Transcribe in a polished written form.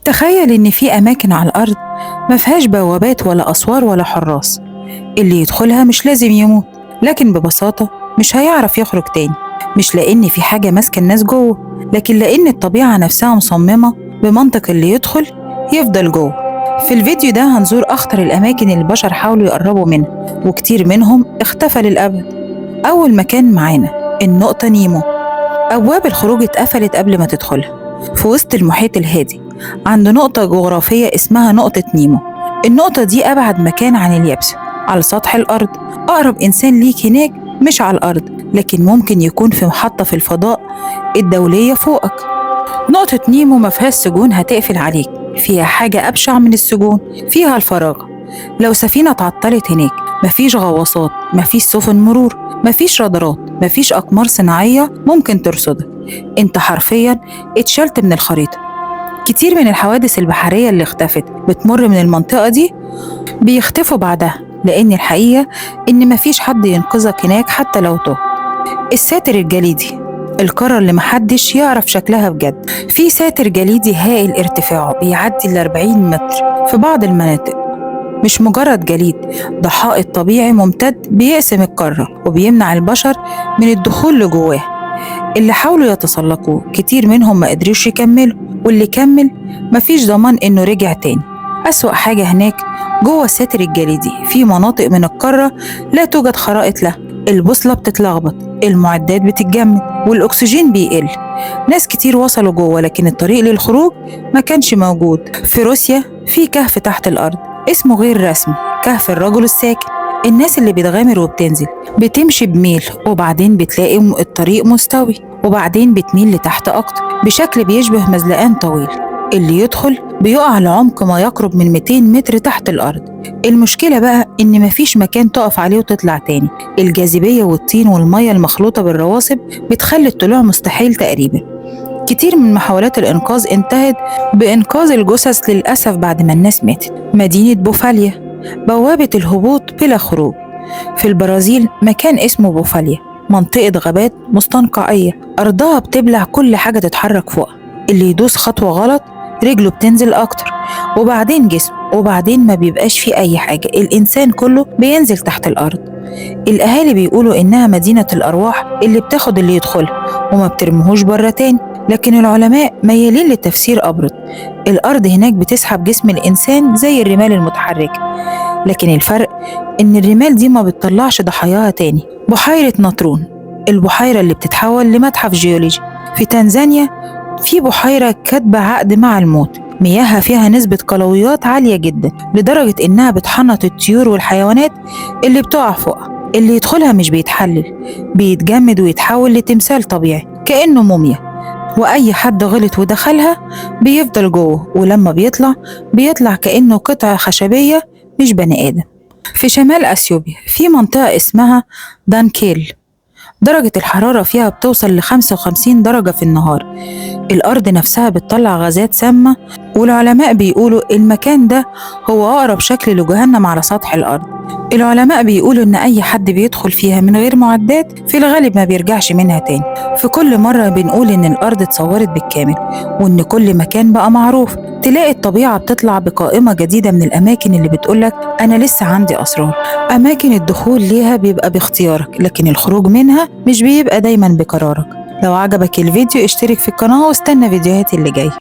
تخيل إن في أماكن على الأرض ما فيهاش بوابات ولا أسوار ولا حراس. اللي يدخلها مش لازم يموت، لكن ببساطة مش هيعرف يخرج تاني، مش لأن في حاجة ماسكة الناس جوه، لكن لأن الطبيعة نفسها مصممة بمنطق اللي يدخل يفضل جوه. في الفيديو ده هنزور أخطر الأماكن اللي البشر حاولوا يقربوا منها وكتير منهم اختفى للأبد. أول مكان معانا النقطة نيمو. أبواب الخروج اتقفلت قبل ما تدخلها، في وسط المحيط الهادي عند نقطة جغرافية اسمها نقطة نيمو. النقطة دي أبعد مكان عن اليابسة على سطح الأرض. أقرب إنسان ليك هناك مش على الأرض، لكن ممكن يكون في محطة في الفضاء الدولية فوقك. نقطة نيمو ما فيهاش سجون هتقفل عليك، فيها حاجة أبشع من السجون، فيها الفراغ. لو سفينة اتعطلت هناك مفيش غواصات، مفيش سفن مرور، مفيش رادارات، مفيش أقمار صناعية ممكن ترصدك. انت حرفيا اتشلت من الخريطة. كتير من الحوادث البحرية اللي اختفت بتمر من المنطقة دي بيختفوا بعدها، لأن الحقيقة إن مفيش حد ينقذك هناك حتى لو تهت. الساتر الجليدي، القارة اللي محدش يعرف شكلها بجد. في ساتر جليدي هائل ارتفاعه بيعدي 40 متر في بعض المناطق. مش مجرد جليد، ده حائط طبيعي ممتد بيقسم القارة وبيمنع البشر من الدخول لجواه. اللي حاولوا يتسلقوه كتير منهم ما قدروش يكملوا، واللي كمل مفيش ضمان إنه رجع تاني. أسوأ حاجة هناك جوه الساتر الجليدي في مناطق من القارة لا توجد خرائط لها، البوصلة بتتلخبط، المعدات بتتجمد، والأكسجين بيقل. ناس كتير وصلوا جوه لكن الطريق للخروج ما كانش موجود. في روسيا في كهف تحت الأرض اسمه غير رسمي كهف الرجل الساكن. الناس اللي بتغامر وبتنزل بتمشي بميل، وبعدين بتلاقي الطريق مستوي، وبعدين بتميل لتحت أكتر بشكل بيشبه مزلقان طويل. اللي يدخل بيقع لعمق ما يقرب من 200 متر تحت الأرض. المشكلة بقى إن مفيش مكان تقف عليه وتطلع تاني. الجاذبية والطين والمية المخلوطة بالرواسب بتخلي الطلوع مستحيل تقريبا. كتير من محاولات الإنقاذ انتهت بإنقاذ الجثث للأسف بعد ما الناس ماتت. مدينة بوفاليا، بوابة الهبوط بلا خروج. في البرازيل مكان اسمه بوفاليا، منطقة غابات مستنقعية، أرضها بتبلع كل حاجة تتحرك فوقها. اللي يدوس خطوة غلط رجله بتنزل أكتر، وبعدين جسمه، وبعدين ما بيبقاش فيه أي حاجة. الإنسان كله بينزل تحت الأرض. الأهالي بيقولوا إنها مدينة الأرواح اللي بتاخد اللي يدخلها وما بترميهوش برا تاني، لكن العلماء ميالين للتفسير أبرد. الأرض هناك بتسحب جسم الإنسان زي الرمال المتحركة، لكن الفرق إن الرمال دي ما بتطلعش ضحاياها تاني. بحيرة نطرون، البحيرة اللي بتتحول لمتحف جيولوجي. في تنزانيا في بحيرة كاتبة عقد مع الموت، مياهها فيها نسبة قلويات عالية جدا لدرجة إنها بتحنط الطيور والحيوانات اللي بتقع فوقها. اللي يدخلها مش بيتحلل، بيتجمد ويتحول لتمثال طبيعي كأنه موميا، وأي حد غلط ودخلها بيفضل جوه، ولما بيطلع كأنه قطعة خشبية مش بني آدم. في شمال أثيوبيا في منطقة اسمها دانكيل، درجة الحرارة فيها بتوصل ل55 درجة في النهار. الأرض نفسها بتطلع غازات سامة، والعلماء بيقولوا المكان ده هو أقرب شكل لجهنم على سطح الأرض. العلماء بيقولوا إن أي حد بيدخل فيها من غير معدات في الغالب ما بيرجعش منها تاني. في كل مرة بنقول إن الأرض اتصورت بالكامل، وإن كل مكان بقى معروف. تلاقي الطبيعة بتطلع بقائمة جديدة من الأماكن اللي بتقولك أنا لسه عندي أسرار. أماكن الدخول ليها بيبقى باختيارك، لكن الخروج منها مش بيبقى دايما بقرارك. لو عجبك الفيديو اشترك في القناة واستنى فيديوهاتي اللي جاية.